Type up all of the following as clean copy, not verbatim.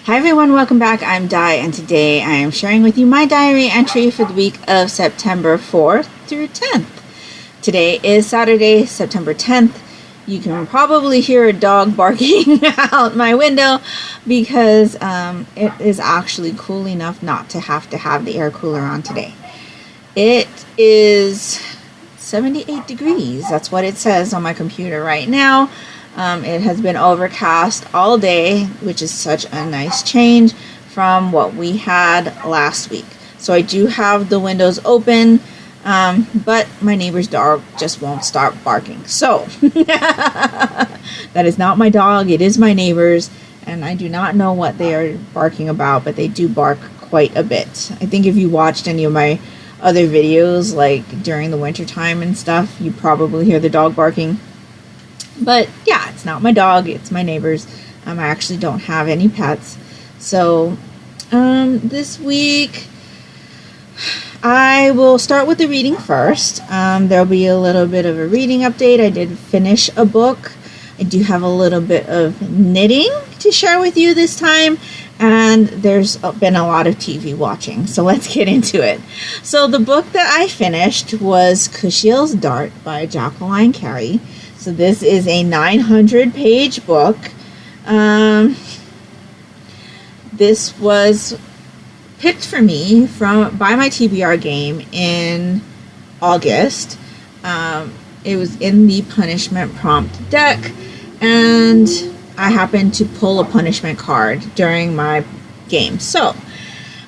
Hi everyone, welcome back. I'm Di, and today I am sharing with you my diary entry for the week of September 4th through 10th. Today is Saturday, September 10th. You can probably hear a dog barking out my window because it is actually cool enough not to have the air cooler on today. It is 78 degrees. That's what it says on my computer right now. It has been overcast all day, which is such a nice change from what we had last week. So I do have the windows open, but my neighbor's dog just won't stop barking. So that is not my dog, it is my neighbor's, and I do not know what they are barking about, but they do bark quite a bit. I think if you watched any of my other videos, like during the winter time and stuff, you probably hear the dog barking. But yeah, it's not my dog, it's my neighbor's. I actually don't have any pets. So this week I will start with the reading first. There'll be a little bit of a reading update. I did finish a book. I do have a little bit of knitting to share with you this time. And there's been a lot of TV watching. So let's get into it. So the book that I finished was Kushiel's Dart by Jacqueline Carey. So this is a 900-page book. This was picked for me by my TBR game in August. It was in the punishment prompt deck, and I happened to pull a punishment card during my game. So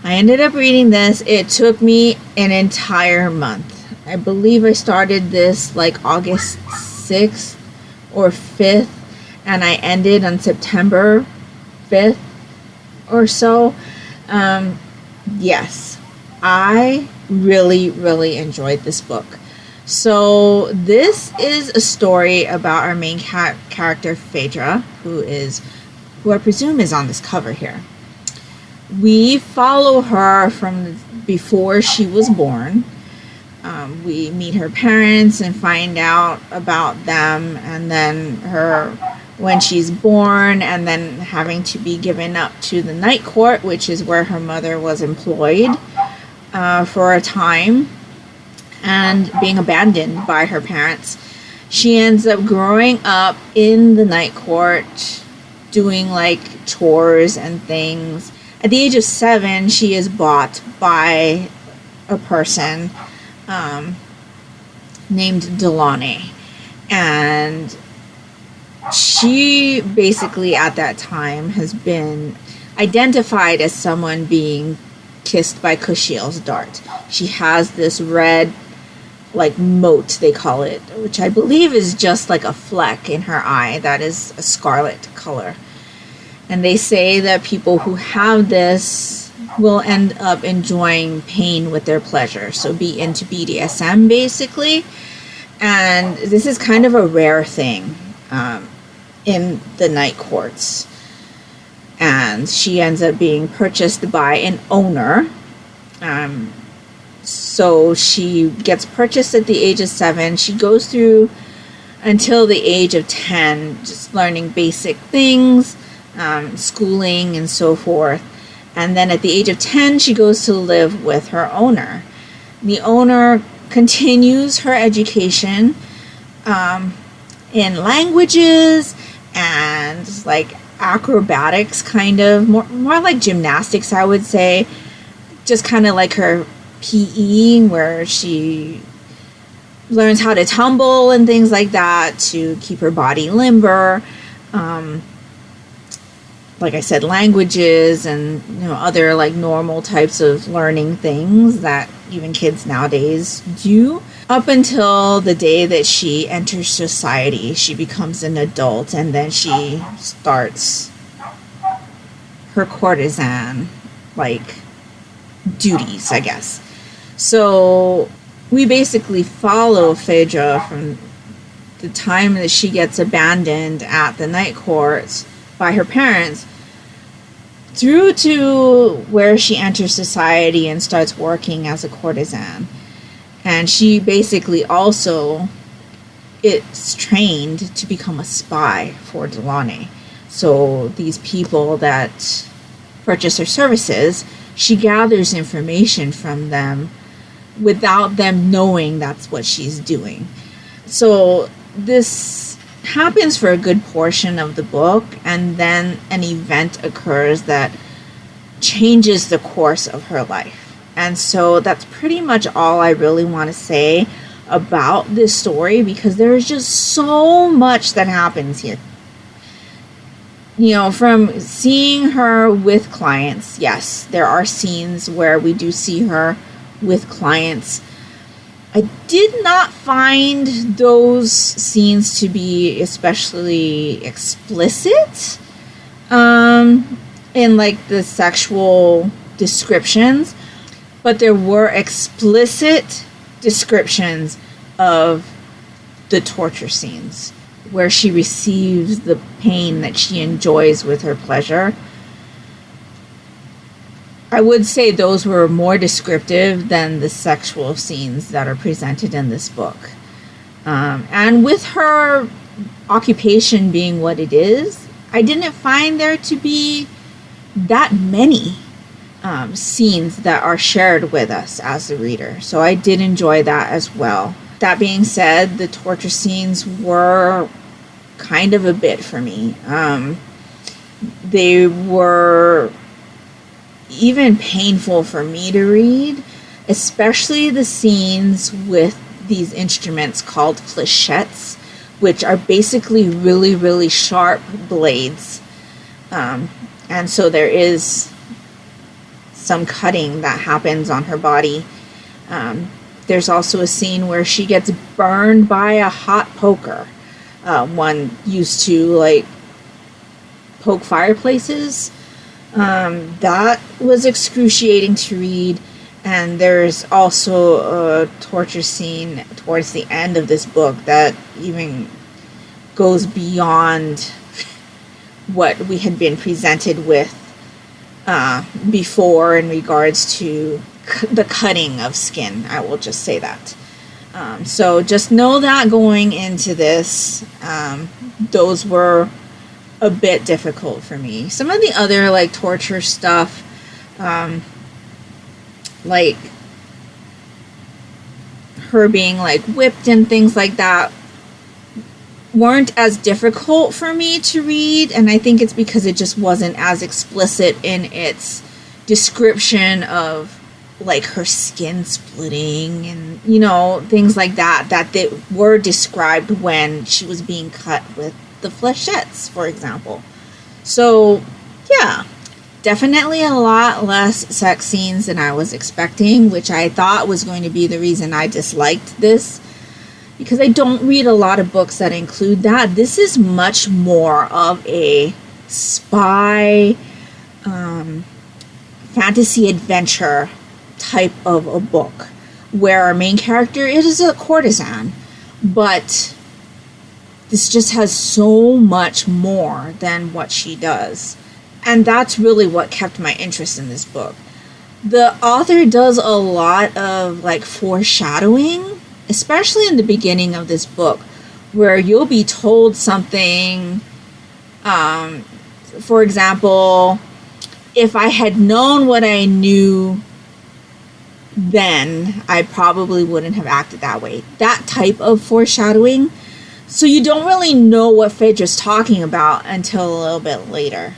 I ended up reading this. It took me an entire month. I believe I started this like August 6th or 5th, and I ended on September 5th or so. Yes, I really enjoyed this book. So this is a story about our main character Phèdre, who I presume is on this cover here. We follow her from before she was born. We meet her parents and find out about them, and then her when she's born, and then having to be given up to the night court, which is where her mother was employed for a time, and being abandoned by her parents. She ends up growing up in the night court, doing like chores and things. At the age of 7, she is bought by a person named Delaunay, and she basically at that time has been identified as someone being kissed by Kushiel's dart. She has this red like mote, they call it, which I believe is just like a fleck in her eye that is a scarlet color. And they say that people who have this will end up enjoying pain with their pleasure. So be into BDSM basically. And this is kind of a rare thing in the night courts. And she ends up being purchased by an owner. So she gets purchased at the age of 7. She goes through until the age of 10, just learning basic things, schooling and so forth. And then at the age of 10, she goes to live with her owner. The owner continues her education in languages and like acrobatics, kind of more like gymnastics, I would say. Just kind of like her PE, where she learns how to tumble and things like that to keep her body limber. Like I said, languages and other like normal types of learning things that even kids nowadays do, up until the day that she enters society. She becomes an adult, and then she starts her courtesan like duties, I guess. So we basically follow Phèdre from the time that she gets abandoned at the night courts by her parents through to where she enters society and starts working as a courtesan. And she basically also is trained to become a spy for Delaunay. So these people that purchase her services, she gathers information from them without them knowing that's what she's doing. So this happens for a good portion of the book, and then an event occurs that changes the course of her life. And so that's pretty much all I really want to say about this story, because there's just so much that happens here. You know, from seeing her with clients, yes, there are scenes where we do see her with clients. I did not find those scenes to be especially explicit in like the sexual descriptions, but there were explicit descriptions of the torture scenes where she receives the pain that she enjoys with her pleasure. I would say those were more descriptive than the sexual scenes that are presented in this book. And with her occupation being what it is, I didn't find there to be that many scenes that are shared with us as the reader. So I did enjoy that as well. That being said, the torture scenes were kind of a bit for me. They were even painful for me to read, especially the scenes with these instruments called flechettes, which are basically really, really sharp blades. And so there is some cutting that happens on her body. There's also a scene where she gets burned by a hot poker, one used to like poke fireplaces. That was excruciating to read. And there's also a torture scene towards the end of this book that even goes beyond what we had been presented with before in regards to the cutting of skin. I will just say that. So just know that going into this, those were a bit difficult for me. Some of the other like torture stuff, like her being like whipped and things like that, weren't as difficult for me to read, and I think it's because it just wasn't as explicit in its description of like her skin splitting and, you know, things like that they were described when she was being cut with the flechettes, for example. So yeah, definitely a lot less sex scenes than I was expecting, which I thought was going to be the reason I disliked this, because I don't read a lot of books that include that. This is much more of a spy, fantasy adventure type of a book, where our main character is a courtesan, but this just has so much more than what she does. And that's really what kept my interest in this book. The author does a lot of like foreshadowing, especially in the beginning of this book, where you'll be told something. For example, if I had known what I knew then, I probably wouldn't have acted that way. That type of foreshadowing. So you don't really know what Phèdre's talking about until a little bit later.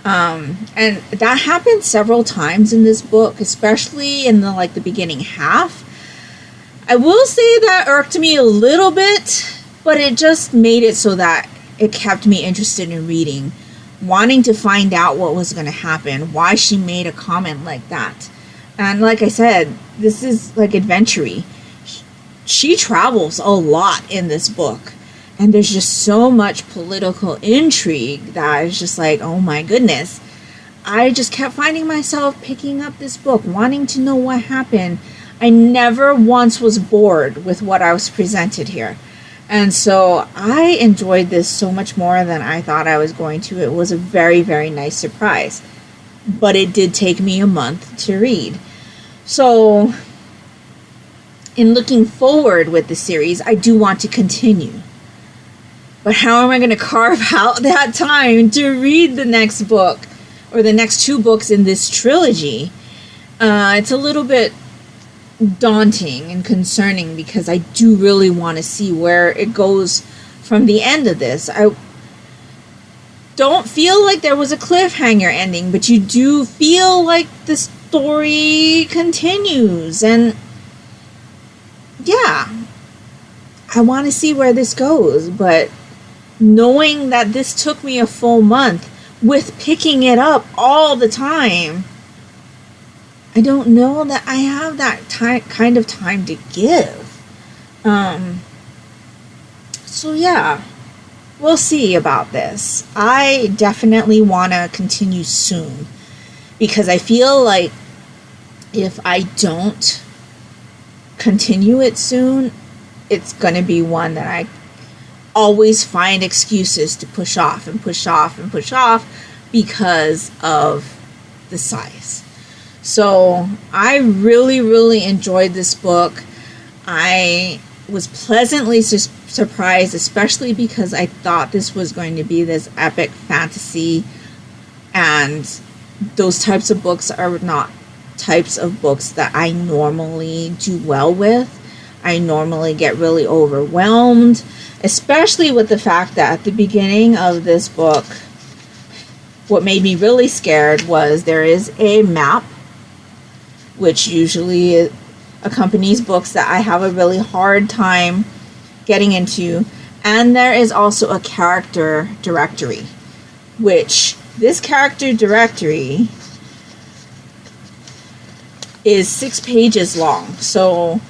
And that happened several times in this book, especially in the beginning half. I will say that irked me a little bit, but it just made it so that it kept me interested in reading, wanting to find out what was going to happen, why she made a comment like that. And like I said, this is like adventure-y. She travels a lot in this book, and there's just so much political intrigue that is just like, oh my goodness. I just kept finding myself picking up this book, wanting to know what happened. I never once was bored with what I was presented here. And so I enjoyed this so much more than I thought I was going to. It was a very, very nice surprise. But it did take me a month to read. So in looking forward with the series, I do want to continue. But how am I going to carve out that time to read the next book or the next 2 books in this trilogy, it's a little bit daunting and concerning because I do really want to see where it goes from the end of this. I don't feel like there was a cliffhanger ending, but you do feel like the story continues, and yeah, I want to see where this goes, but knowing that this took me a full month with picking it up all the time, I don't know that I have that kind of time to give. So yeah, we'll see about this. I definitely want to continue soon, because I feel like if I don't continue it soon, it's going to be one that I always find excuses to push off and push off and push off because of the size. So I really, really enjoyed this book. I was pleasantly surprised, especially because I thought this was going to be this epic fantasy, and those types of books are not types of books that I normally do well with. I normally get really overwhelmed, especially with the fact that at the beginning of this book, what made me really scared was there is a map, which usually accompanies books that I have a really hard time getting into, and there is also a character directory, which this character directory is 6 pages long. So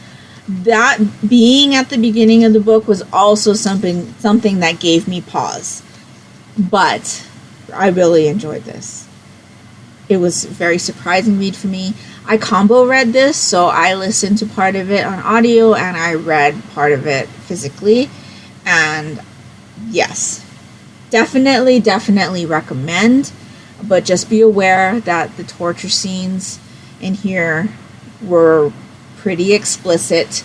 that being at the beginning of the book was also something that gave me pause. But I really enjoyed this. It was a very surprising read for me. I combo read this, so I listened to part of it on audio and I read part of it physically. And yes, definitely recommend. But just be aware that the torture scenes in here were pretty explicit.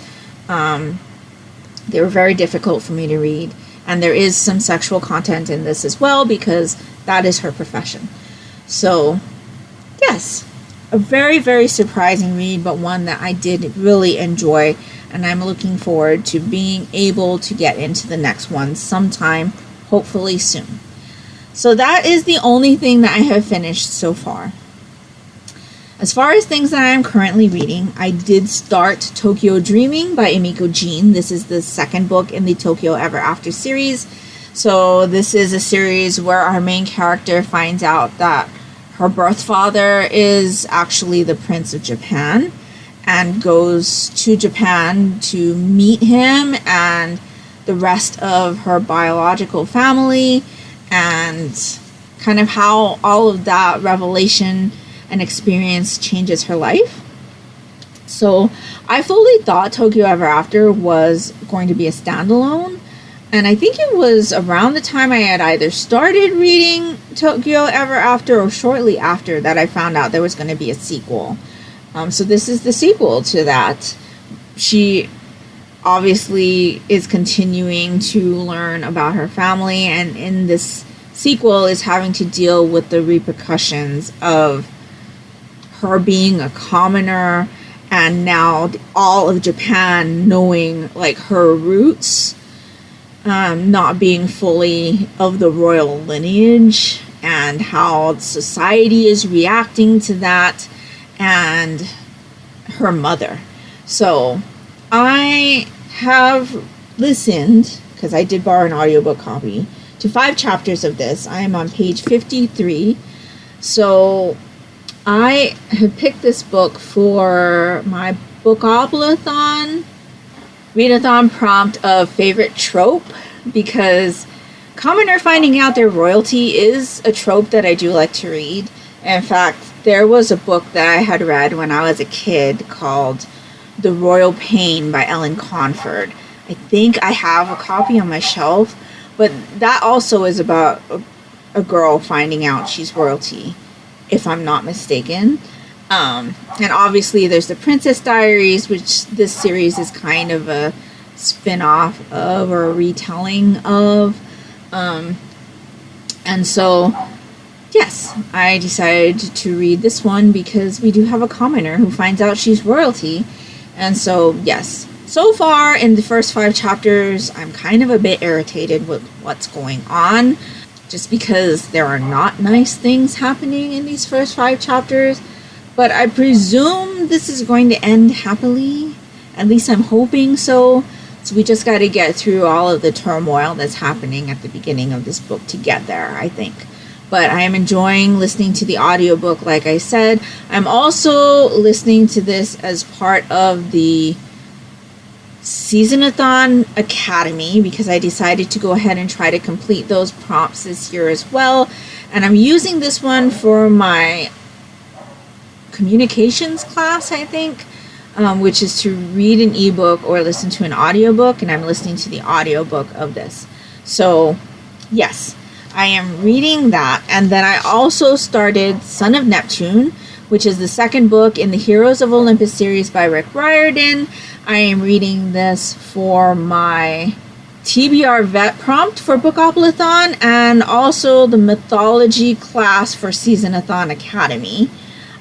They were very difficult for me to read. And there is some sexual content in this as well, because that is her profession. So, yes, a very, very surprising read, but one that I did really enjoy. And I'm looking forward to being able to get into the next one sometime, hopefully soon. So that is the only thing that I have finished so far. As far as things that I am currently reading, I did start Tokyo Dreaming by Emiko Jean. This is the second book in the Tokyo Ever After series. So this is a series where our main character finds out that her birth father is actually the Prince of Japan, and goes to Japan to meet him and the rest of her biological family, and kind of how all of that revelation and experience changes her life. So I fully thought Tokyo Ever After was going to be a standalone, and I think it was around the time I had either started reading Tokyo Ever After or shortly after that I found out there was going to be a sequel. So this is the sequel to that. She obviously is continuing to learn about her family, and in this sequel is having to deal with the repercussions of her being a commoner, and now all of Japan knowing like her roots, not being fully of the royal lineage, and how society is reacting to that, and her mother. So I have listened, because I did borrow an audiobook copy, to 5 chapters of this. I am on page 53. So I have picked this book for my Bookoblathon readathon prompt of favorite trope, because commoner finding out their royalty is a trope that I do like to read. In fact, there was a book that I had read when I was a kid called The Royal Pain by Ellen Conford. I think I have a copy on my shelf, but that also is about a girl finding out she's royalty, if I'm not mistaken. And obviously there's the Princess Diaries, which this series is kind of a spin-off of, or a retelling of. And so, yes, I decided to read this one because we do have a commoner who finds out she's royalty. And so, yes. So far, in the first 5 chapters, I'm kind of a bit irritated with what's going on. Just because there are not nice things happening in these first 5 chapters. But I presume this is going to end happily. At least I'm hoping so. So we just got to get through all of the turmoil that's happening at the beginning of this book to get there, I think. But I am enjoying listening to the audiobook, like I said. I'm also listening to this as part of the Season-a-thon Academy because I decided to go ahead and try to complete those prompts this year as well. And I'm using this one for my communications class, I think, which is to read an ebook or listen to an audiobook. And I'm listening to the audiobook of this. So, yes. I am reading that, and then I also started Son of Neptune, which is the second book in the Heroes of Olympus series by Rick Riordan. I am reading this for my TBR Vet prompt for Bookopolython, and also the Mythology class for Season-a-thon Academy.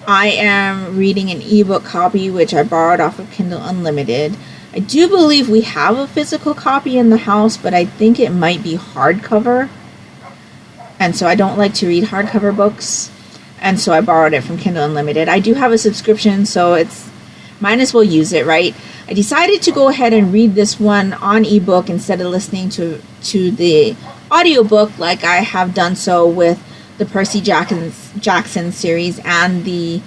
I am reading an ebook copy, which I borrowed off of Kindle Unlimited. I do believe we have a physical copy in the house, but I think it might be hardcover. And so I don't like to read hardcover books. And so I borrowed it from Kindle Unlimited. I do have a subscription, so it's might as well use it, right? I decided to go ahead and read this one on ebook instead of listening to the audiobook like I have done so with the Percy Jackson series and the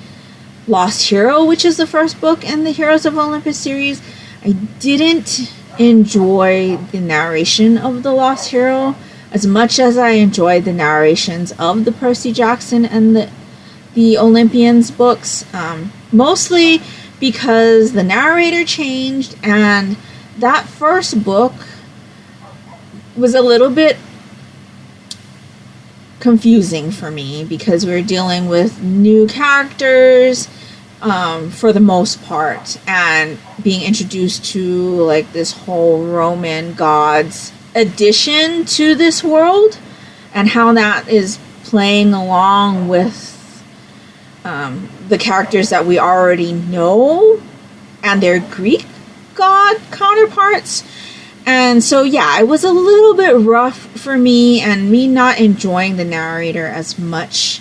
Lost Hero, which is the first book in the Heroes of Olympus series. I didn't enjoy the narration of the Lost Hero as much as I enjoyed the narrations of the Percy Jackson and the Olympians books, mostly because the narrator changed, and that first book was a little bit confusing for me because we were dealing with new characters for the most part, and being introduced to like this whole Roman gods addition to this world, and how that is playing along with the characters that we already know and their Greek god counterparts. And so yeah, it was a little bit rough for me, and me not enjoying the narrator as much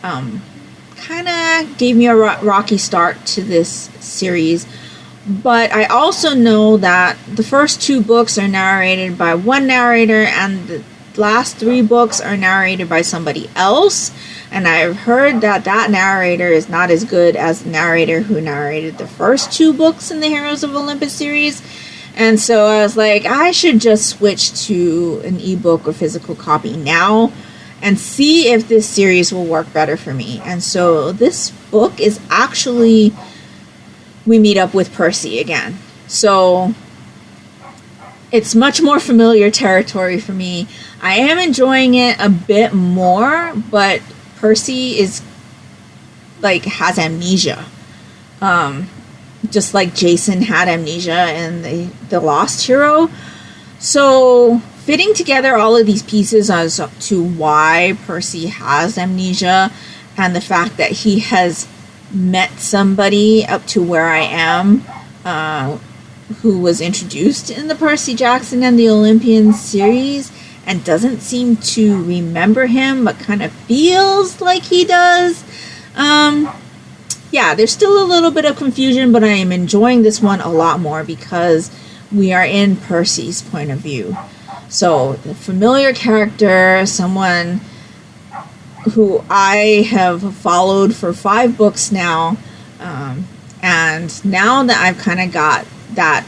kind of gave me a rocky start to this series. But I also know that the first 2 books are narrated by one narrator, and the last 3 books are narrated by somebody else. And I've heard that that narrator is not as good as the narrator who narrated the first 2 books in the Heroes of Olympus series. And so I was like, I should just switch to an ebook or physical copy now and see if this series will work better for me. And so this book is actually... we meet up with Percy again. So it's much more familiar territory for me. I am enjoying it a bit more, but Percy is like has amnesia. Just like Jason had amnesia in the Lost Hero. So fitting together all of these pieces as to why Percy has amnesia, and the fact that he has met somebody up to where I am, who was introduced in the Percy Jackson and the Olympian series, and doesn't seem to remember him, but kind of feels like he does. Yeah, there's still a little bit of confusion, but I am enjoying this one a lot more because we are in Percy's point of view. So, the familiar character, someone who I have followed for 5 books now, and now that I've kind of got that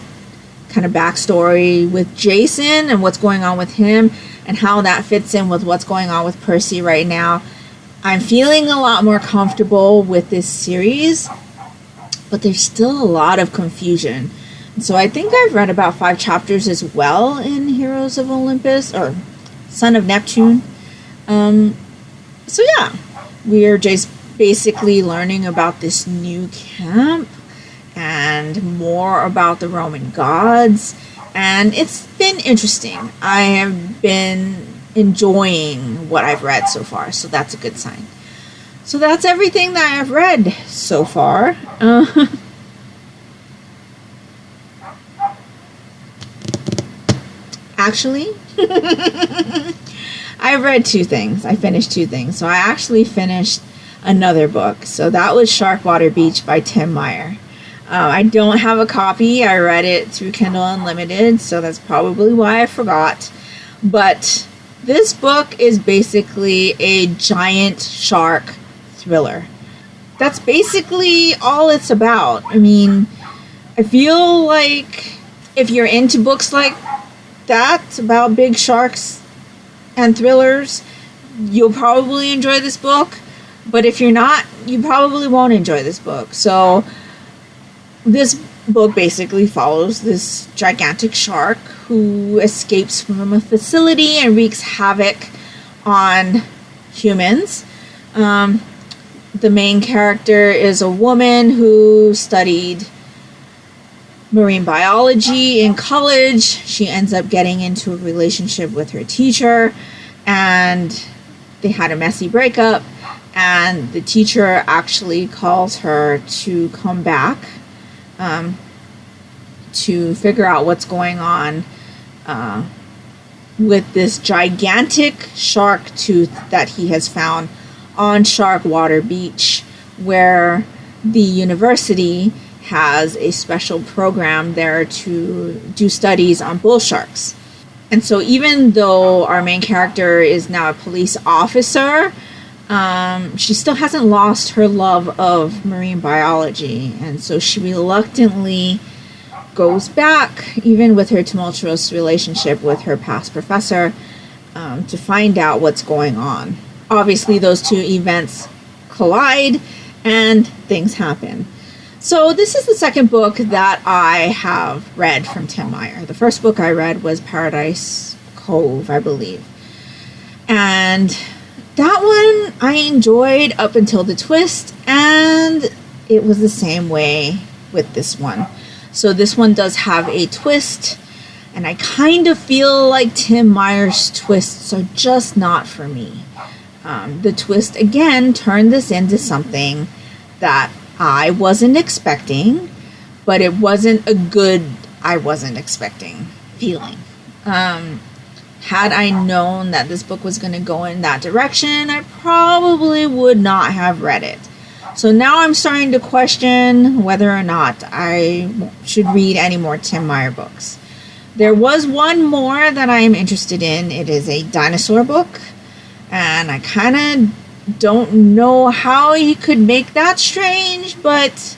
kind of backstory with Jason and what's going on with him and how that fits in with what's going on with Percy right now, I'm feeling a lot more comfortable with this series, but there's still a lot of confusion. And so I think I've read about 5 chapters as well in Heroes of Olympus, or Son of Neptune. So yeah, we're just basically learning about this new camp and more about the Roman gods, and it's been interesting. I have been enjoying what I've read so far, so that's a good sign. So that's everything that I've read so far. Actually, I read 2 things. I finished 2 things. So I actually finished another book. So that was Sharkwater Beach by Tim Meyer. I don't have a copy. I read it through Kindle Unlimited, so that's probably why I forgot. But this book is basically a giant shark thriller. That's basically all it's about. I mean, I feel like if you're into books like that, about big sharks and thrillers, you'll probably enjoy this book. But if you're not, you probably won't enjoy this book. So this book basically follows this gigantic shark who escapes from a facility and wreaks havoc on humans. The main character is a woman who studied marine biology in college. She ends up getting into a relationship with her teacher, and they had a messy breakup, and the teacher actually calls her to come back to figure out what's going on with this gigantic shark tooth that he has found on Sharkwater Beach, where the university has a special program there to do studies on bull sharks. And so even though our main character is now a police officer, she still hasn't lost her love of marine biology. And so she reluctantly goes back, even with her tumultuous relationship with her past professor, to find out what's going on. Obviously, those 2 events collide and things happen. So this is the second book that I have read from Tim Meyer. The first book I read was Paradise Cove, I believe. And that one I enjoyed up until the twist, and it was the same way with this one. So this one does have a twist, and I kind of feel like Tim Meyer's twists are just not for me. The twist, again, turned this into something that I wasn't expecting, but it wasn't a good I wasn't expecting feeling. Had I known that this book was going to go in that direction, I probably would not have read it. So now I'm starting to question whether or not I should read any more Tim Meyer books. There was one more that I am interested in. It is a dinosaur book, and I kind of don't know how he could make that strange, but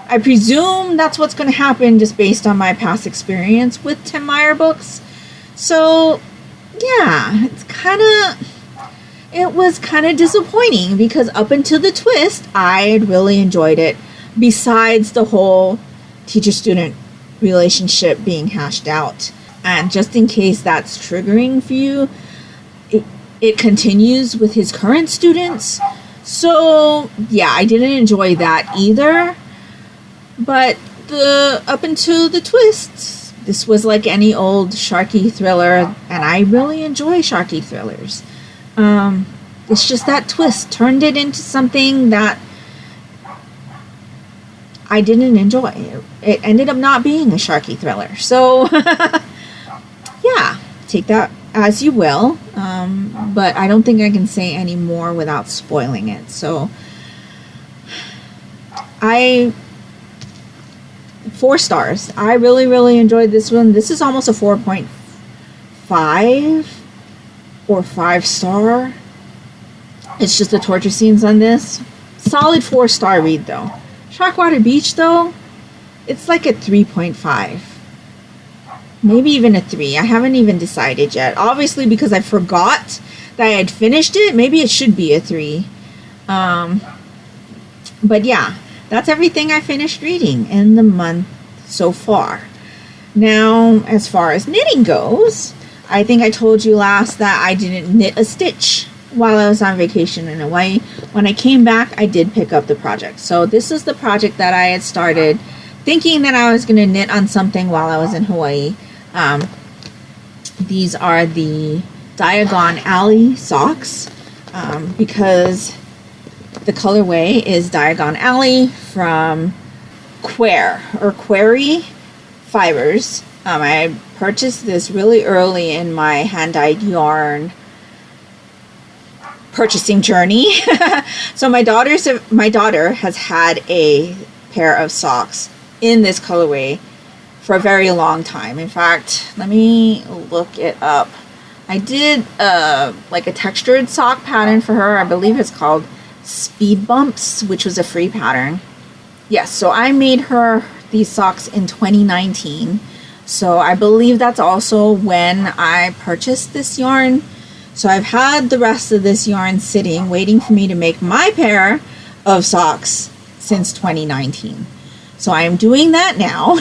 I presume that's what's going to happen just based on my past experience with Tim Meyer books. So, yeah, it was kind of disappointing because up until the twist, I had really enjoyed it. Besides the whole teacher-student relationship being hashed out. And just in case that's triggering for you, it continues with his current students. So, yeah, I didn't enjoy that either. But up until the twists, this was like any old sharky thriller, and I really enjoy sharky thrillers. It's just that twist turned it into something that I didn't enjoy. It ended up not being a sharky thriller. So, yeah, take that as you will. But I don't think I can say any more without spoiling it. So, 4 stars. I really, really enjoyed this one. This is almost a 4.5 or 5-star. It's just the torture scenes on this. Solid 4-star read, though. Sharkwater Beach, though, it's like a 3.5. Maybe even a 3. I haven't even decided yet. Obviously, because I forgot that I had finished it, maybe it should be a 3. But yeah, that's everything I finished reading in the month so far. Now, as far as knitting goes, I think I told you last that I didn't knit a stitch while I was on vacation in Hawaii. When I came back, I did pick up the project. So this is the project that I had started thinking that I was going to knit on something while I was in Hawaii. These are the Diagon Alley socks because The colorway is Diagon Alley from Quarry Fibers. I purchased this really early in my hand-dyed yarn purchasing journey. So my daughter has had a pair of socks in this colorway for a very long time. In fact, let me look it up. I did like a textured sock pattern for her. I believe it's called Speed Bumps, which was a free pattern. Yes, so I made her these socks in 2019. So I believe that's also when I purchased this yarn. So I've had the rest of this yarn sitting, waiting for me to make my pair of socks since 2019. So I am doing that now.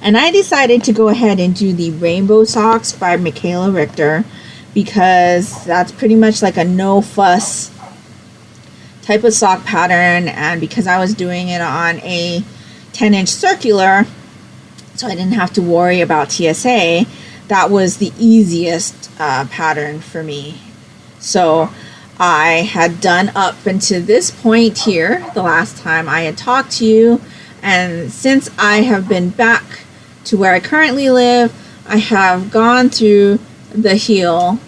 And I decided to go ahead and do the Rainbow Socks by Michaela Richter, because that's pretty much like a no fuss type of sock pattern, and because I was doing it on a 10-inch circular, so I didn't have to worry about TSA, that was the easiest pattern for me. So I had done up until this point here the last time I had talked to you, and since I have been back to where I currently live, I have gone through the heel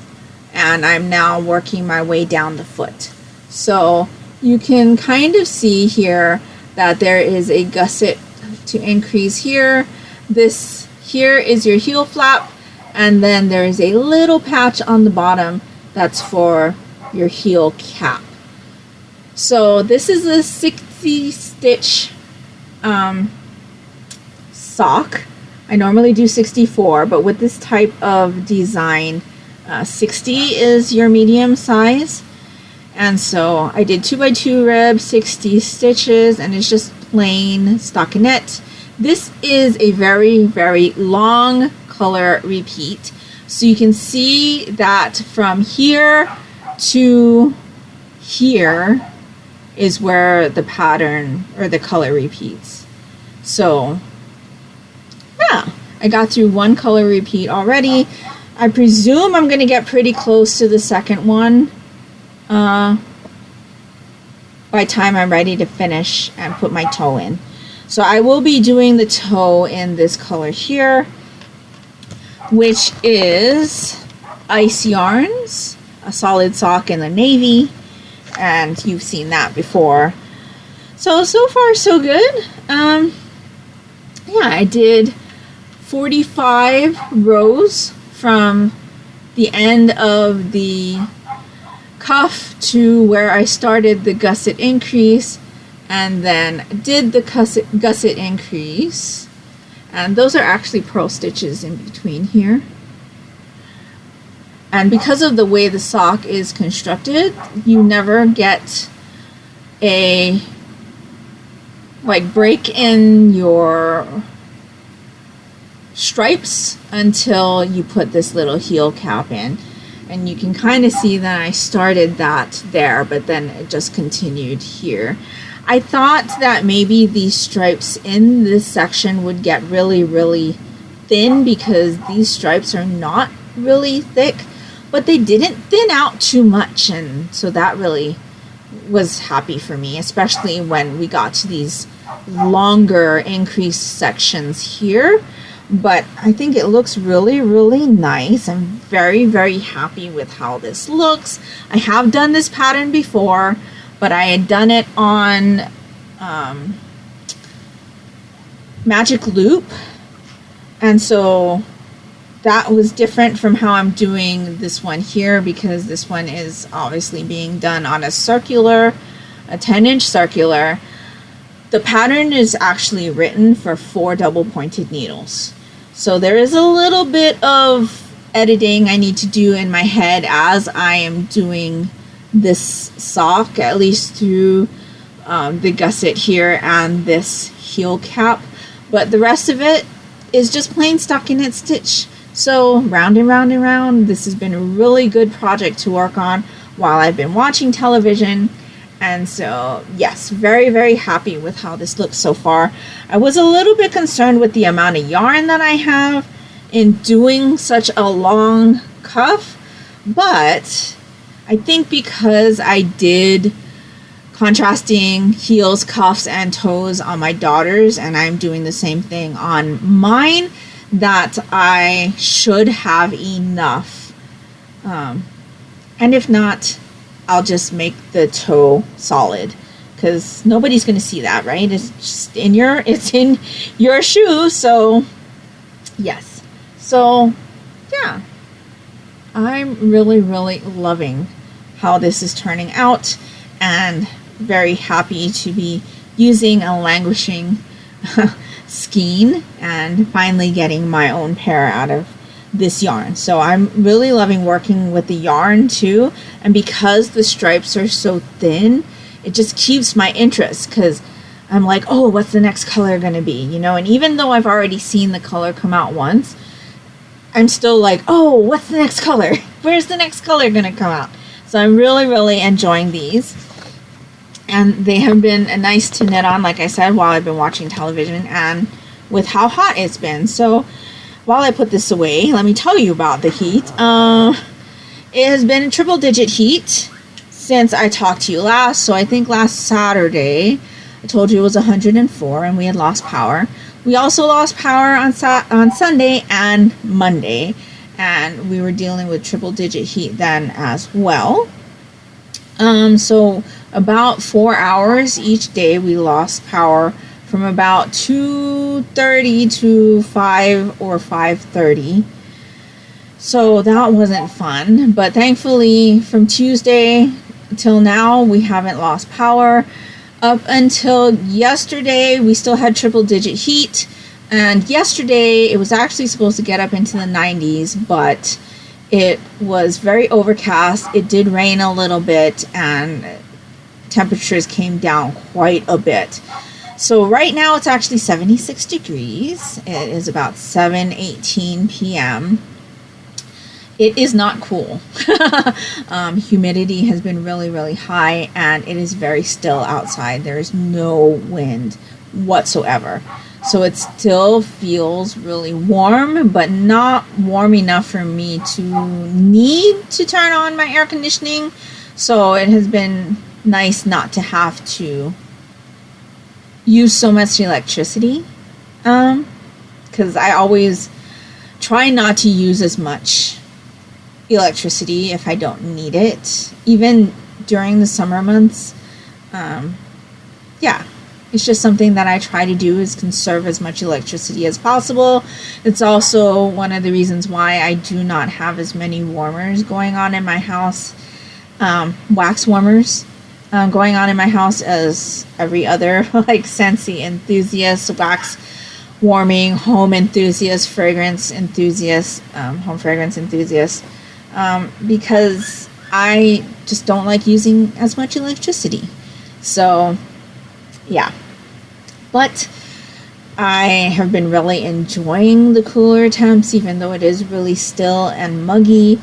and I'm now working my way down the foot. So you can kind of see here that there is a gusset to increase here. This here is your heel flap, and then there is a little patch on the bottom that's for your heel cap. So this is a 60 stitch sock. I normally do 64, but with this type of design, 60 is your medium size. And so I did 2x2 rib, 60 stitches, and it's just plain stockinette. This is a very, very long color repeat. So you can see that from here to here is where the pattern or the color repeats. So yeah, I got through one color repeat already. I presume I'm going to get pretty close to the second one by the time I'm ready to finish and put my toe in. So I will be doing the toe in this color here, which is Ice Yarns, a solid sock in the navy, and you've seen that before. So far so good. Yeah, I did 45 rows from the end of the cuff to where I started the gusset increase, and then did the gusset increase, and those are actually purl stitches in between here. And because of the way the sock is constructed, you never get a break in your stripes until you put this little heel cap in. And you can kind of see that I started that there, but then it just continued here. I thought that maybe these stripes in this section would get really, really thin because these stripes are not really thick, but they didn't thin out too much, and so that really was happy for me, especially when we got to these longer increased sections here. But I think it looks really, really nice. I'm very, very happy with how this looks. I have done this pattern before, but I had done it on Magic Loop, and so that was different from how I'm doing this one here, because this one is obviously being done on a circular, a 10-inch circular. The pattern is actually written for 4 double pointed needles. So there is a little bit of editing I need to do in my head as I am doing this sock, at least through the gusset here and this heel cap. But the rest of it is just plain stockinette stitch. So round and round and round. This has been a really good project to work on while I've been watching television. And so, yes, very, very happy with how this looks so far. I was a little bit concerned with the amount of yarn that I have in doing such a long cuff, but I think because I did contrasting heels, cuffs, and toes on my daughters, and I'm doing the same thing on mine, that I should have enough. And if not, I'll just make the toe solid, because nobody's going to see that, right? It's just in your shoe. So yes. So yeah, I'm really, really loving how this is turning out, and very happy to be using a languishing skein and finally getting my own pair out of this yarn. So I'm really loving working with the yarn too, and because the stripes are so thin, it just keeps my interest, because I'm like, oh, what's the next color going to be, you know? And even though I've already seen the color come out once, I'm still like, oh, what's the next color? Where's the next color going to come out? So I'm really, really enjoying these. And they have been nice to knit on, like I said, while I've been watching television and with how hot it's been. So while I put this away, let me tell you about the heat. It has been a triple-digit heat since I talked to you last. So I think last Saturday, I told you it was 104 and we had lost power. We also lost power on Sunday and Monday, and we were dealing with triple-digit heat then as well. So about 4 hours each day we lost power, from about 2:30 to 5 or 5:30. So that wasn't fun, but thankfully from Tuesday till now we haven't lost power. Up until yesterday we still had triple-digit heat, and yesterday it was actually supposed to get up into the 90s, but it was very overcast. It did rain a little bit, and temperatures came down quite a bit. So right now it's actually 76 degrees. It is about 7:18 p.m. It is not cool. Humidity has been really, really high, and it is very still outside. There is no wind whatsoever. So it still feels really warm, but not warm enough for me to need to turn on my air conditioning. So it has been nice not to have to use so much electricity, because I always try not to use as much electricity if I don't need it, even during the summer months. Yeah, it's just something that I try to do, is conserve as much electricity as possible. It's also one of the reasons why I do not have as many warmers going on in my house, wax warmers going on in my house, as every other like Scentsy enthusiast, wax warming, home enthusiast, fragrance enthusiast, home fragrance enthusiast, because I just don't like using as much electricity. So yeah, but I have been really enjoying the cooler temps, even though it is really still and muggy.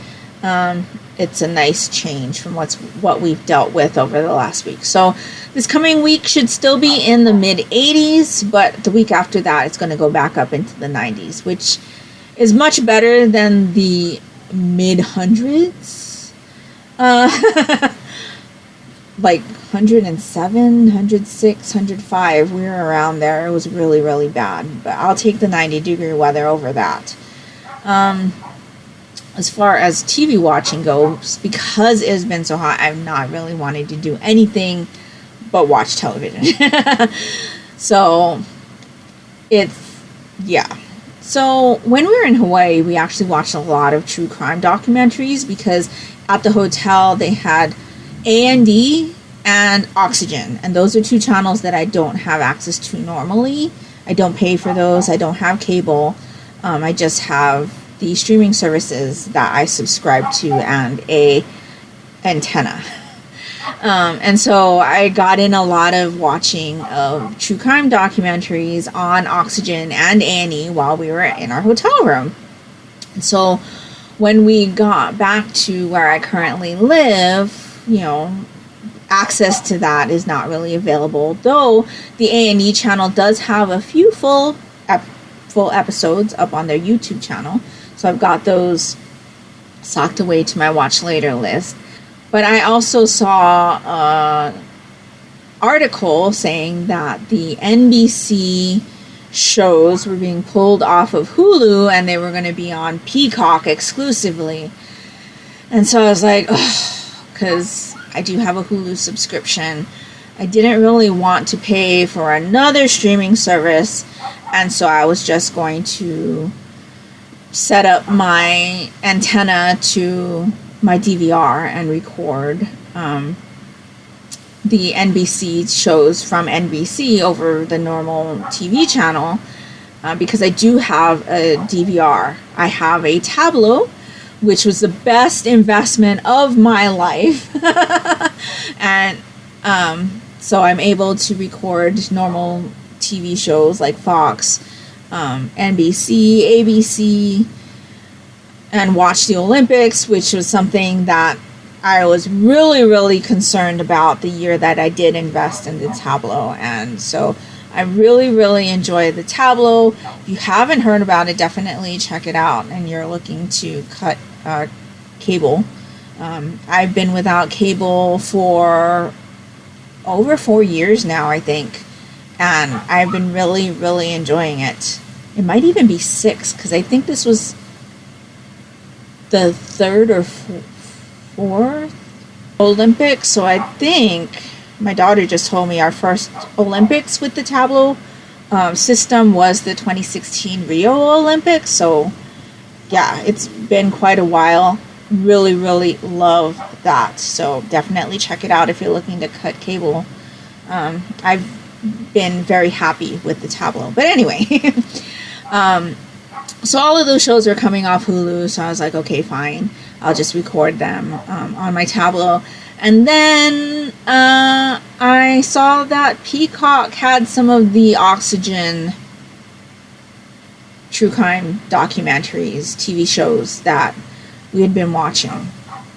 It's a nice change from what we've dealt with over the last week. So this coming week should still be in the mid 80s, but the week after that it's going to go back up into the 90s, which is much better than the mid hundreds. Like 107, 106, 105, we were around there. It was really, really bad, but I'll take the 90-degree weather over that. As far as TV watching goes, because it has been so hot, I've not really wanted to do anything but watch television. So yeah. So when we were in Hawaii, we actually watched a lot of true crime documentaries, because at the hotel they had A&D and Oxygen, and those are two channels that I don't have access to normally. I don't pay for those. I don't have cable. I just have the streaming services that I subscribe to and a antenna. And so I got in a lot of watching of true crime documentaries on Oxygen and A&E while we were in our hotel room. And so when we got back to where I currently live, you know, access to that is not really available, though the A&E channel does have a few full episodes up on their YouTube channel. So I've got those socked away to my watch later list. But I also saw an article saying that the NBC shows were being pulled off of Hulu and they were going to be on Peacock exclusively. And so I was like, because I do have a Hulu subscription. I didn't really want to pay for another streaming service, and so I was just going to set up my antenna to my DVR and record the NBC shows from NBC over the normal TV channel, because I do have a DVR. I have a Tablo, which was the best investment of my life. And so I'm able to record normal TV shows like Fox, NBC, ABC, and watch the Olympics, which was something that I was really, really concerned about the year that I did invest in the Tablo. And so I really, really enjoy the Tablo. If you haven't heard about it, definitely check it out, and you're looking to cut cable. I've been without cable for over 4 years now, I think, and I've been really, really enjoying it. It might even be 6, because I think this was the 3rd or 4th Olympics. So I think my daughter just told me our first Olympics with the Tablo system was the 2016 Rio Olympics. So yeah, it's been quite a while. Really, really love that. So definitely check it out if you're looking to cut cable. I've been very happy with the Tablo. But anyway, so all of those shows are coming off Hulu. So I was like, okay, fine. I'll just record them on my Tablo. And then I saw that Peacock had some of the Oxygen true crime documentaries, TV shows that we had been watching,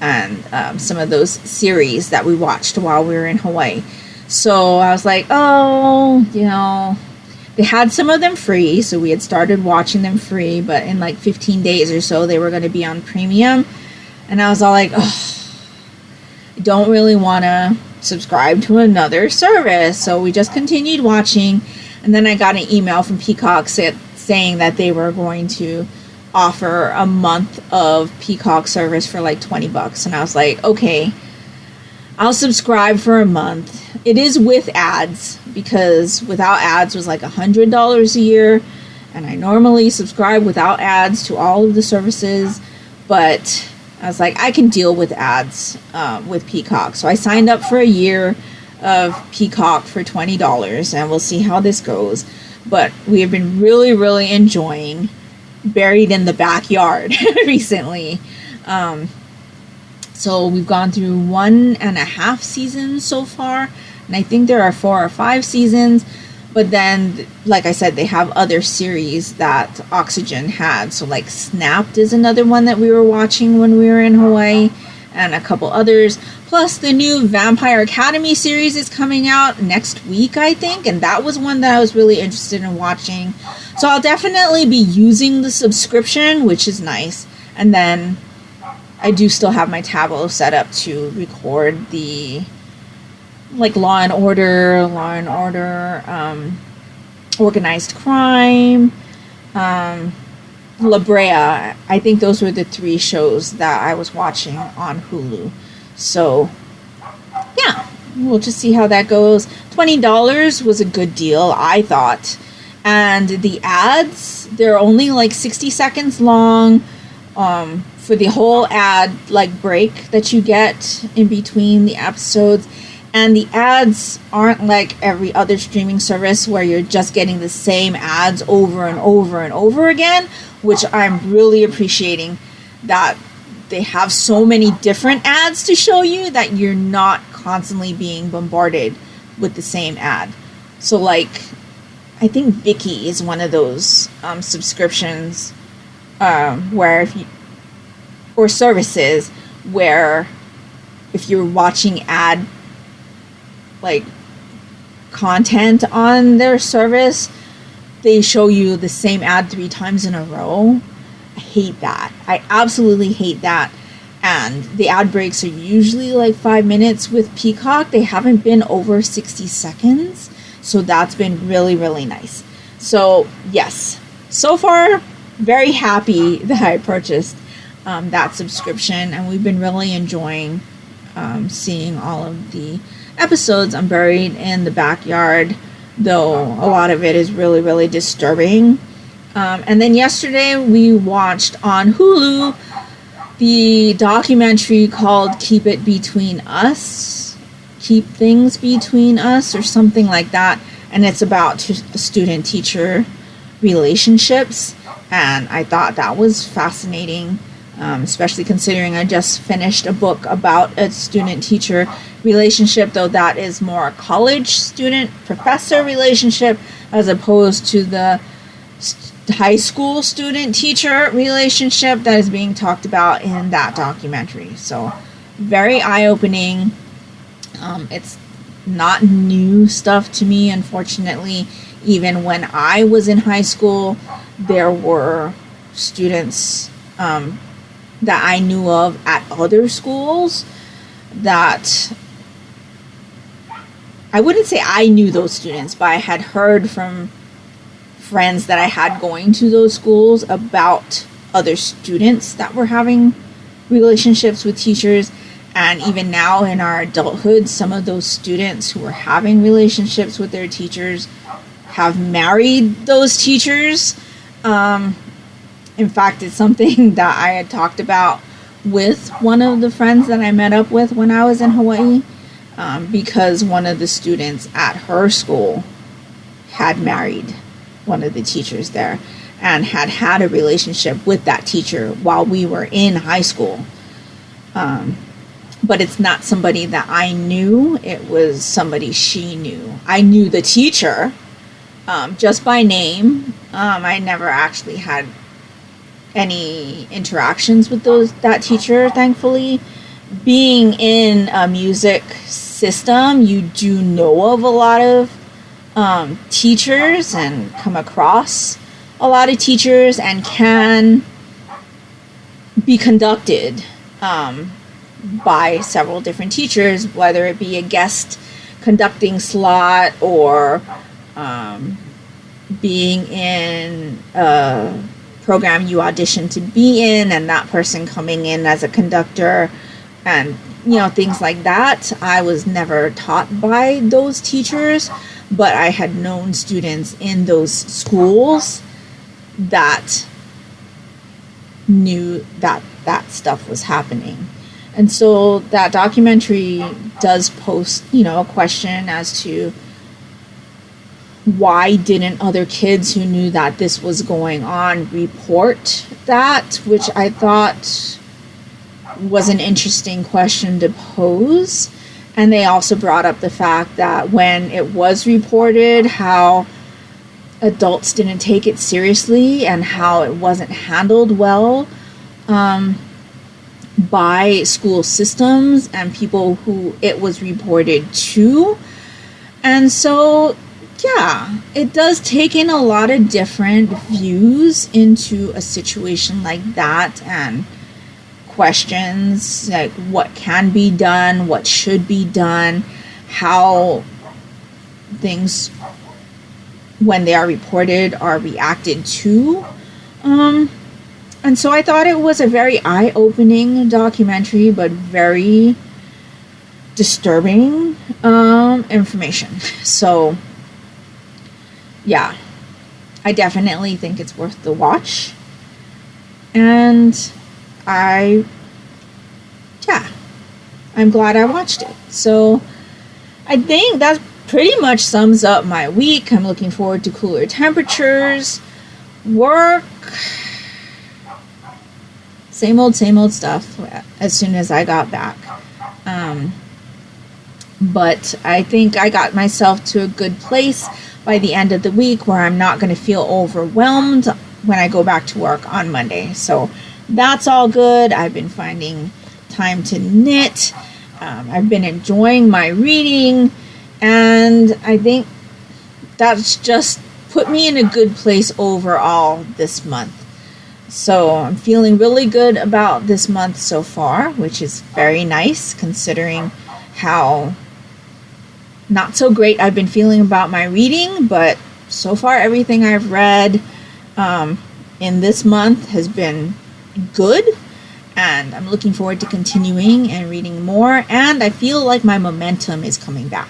and some of those series that we watched while we were in Hawaii. So I was like, they had some of them free, so we had started watching them free, but in like 15 days or so, they were going to be on premium. And I was all like, I don't really want to subscribe to another service. So we just continued watching. And then I got an email from Peacock saying that they were going to offer a month of Peacock service for like $20. And I was like, okay, I'll subscribe for a month. It is with ads, because without ads was like $100 a year. And I normally subscribe without ads to all of the services, but I was like, I can deal with ads with Peacock. So I signed up for a year of Peacock for $20, and we'll see how this goes. But we have been really, really enjoying Buried in the Backyard recently. So we've gone through 1.5 seasons so far, and I think there are 4 or 5 seasons. But then, like I said, they have other series that Oxygen had. So like Snapped is another one that we were watching when we were in Hawaii, and a couple others. Plus the new Vampire Academy series is coming out next week, I think. And that was one that I was really interested in watching. So I'll definitely be using the subscription, which is nice. And then I do still have my Tablo set up to record the like Law and Order, Organized Crime, La Brea. I think those were the 3 shows that I was watching on Hulu. So yeah, we'll just see how that goes. $20 was a good deal, I thought. And the ads, they're only like 60 seconds long, for the whole ad like break that you get in between the episodes. And the ads aren't like every other streaming service where you're just getting the same ads over and over and over again, which I'm really appreciating, that they have so many different ads to show you that you're not constantly being bombarded with the same ad. So like, I think Viki is one of those subscriptions where if you, or services where if you're watching ad like content on their service, they show you the same ad 3 times in a row. I hate that. I absolutely hate that. And the ad breaks are usually like 5 minutes. With Peacock, they haven't been over 60 seconds. So that's been really, really nice. So yes, so far, very happy that I purchased that subscription. And we've been really enjoying seeing all of the episodes. I'm buried in the backyard, though a lot of it is really, really disturbing. And then yesterday we watched on Hulu the documentary called Keep It Between Us, Keep Things Between Us, or something like that. And it's about student-teacher relationships. And I thought that was fascinating, especially considering I just finished a book about a student-teacher relationship, though that is more a college student-professor relationship as opposed to the high school student-teacher relationship that is being talked about in that documentary. So very eye-opening. It's not new stuff to me, unfortunately. Even when I was in high school, there were students that I knew of at other schools that I wouldn't say I knew those students, but I had heard from friends that I had going to those schools about other students that were having relationships with teachers. And even now in our adulthood, some of those students who were having relationships with their teachers have married those teachers. In fact, it's something that I had talked about with one of the friends that I met up with when I was in Hawaii, because one of the students at her school had married one of the teachers there and had a relationship with that teacher while we were in high school. But it's not somebody that I knew. It was somebody she knew. I knew the teacher just by name. I never actually had any interactions with that teacher, thankfully. Being in a music system, you do know of a lot of teachers and come across a lot of teachers and can be conducted by several different teachers, whether it be a guest conducting slot or being in a program you audition to be in and that person coming in as a conductor and things like that. I was never taught by those teachers, but I had known students in those schools that knew that stuff was happening. And so that documentary does post, a question as to why didn't other kids who knew that this was going on report that, which I thought was an interesting question to pose. And they also brought up the fact that when it was reported, how adults didn't take it seriously and how it wasn't handled well by school systems and people who it was reported to. And so, yeah, it does take in a lot of different views into a situation like that and questions like what can be done, what should be done, how things, when they are reported, are reacted to. And so I thought it was a very eye-opening documentary, but very disturbing information. So, yeah, I definitely think it's worth the watch. And I'm glad I watched it. So I think that pretty much sums up my week. I'm looking forward to cooler temperatures. Work, same old stuff as soon as I got back. But I think I got myself to a good place by the end of the week where I'm not going to feel overwhelmed when I go back to work on Monday. So that's all good. I've been finding time to knit. I've been enjoying my reading. And I think that's just put me in a good place overall this month. So I'm feeling really good about this month so far, which is very nice considering how not so great I've been feeling about my reading, but so far everything I've read in this month has been good, and I'm looking forward to continuing and reading more, and I feel like my momentum is coming back.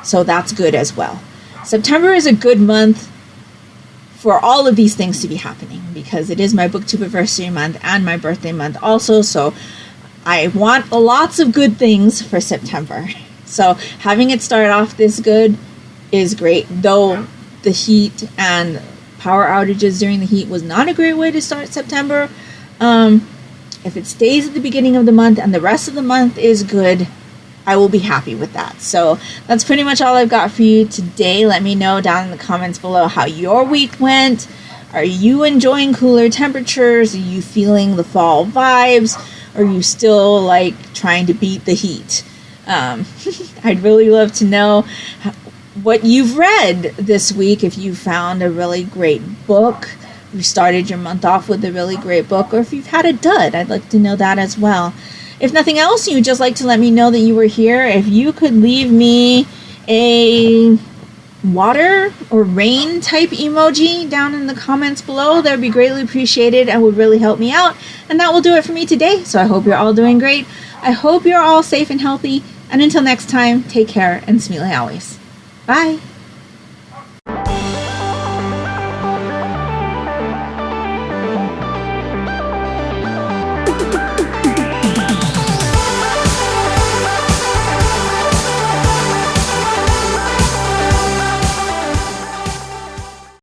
So that's good as well. September is a good month for all of these things to be happening because it is my booktube anniversary month and my birthday month also, so I want lots of good things for September. So having it start off this good is great, though the heat and power outages during the heat was not a great way to start September. If it stays at the beginning of the month and the rest of the month is good, I will be happy with that. So that's pretty much all I've got for you today. Let me know down in the comments below how your week went. Are you enjoying cooler temperatures? Are you feeling the fall vibes? Or are you still like trying to beat the heat? I'd really love to know what you've read this week. If you found a really great book, you started your month off with a really great book, or if you've had a dud, I'd like to know that as well. If nothing else, you'd just like to let me know that you were here. If you could leave me a water or rain type emoji down in the comments below, that would be greatly appreciated and would really help me out. And that will do it for me today. So I hope you're all doing great. I hope you're all safe and healthy. And until next time, take care and smile always. Bye.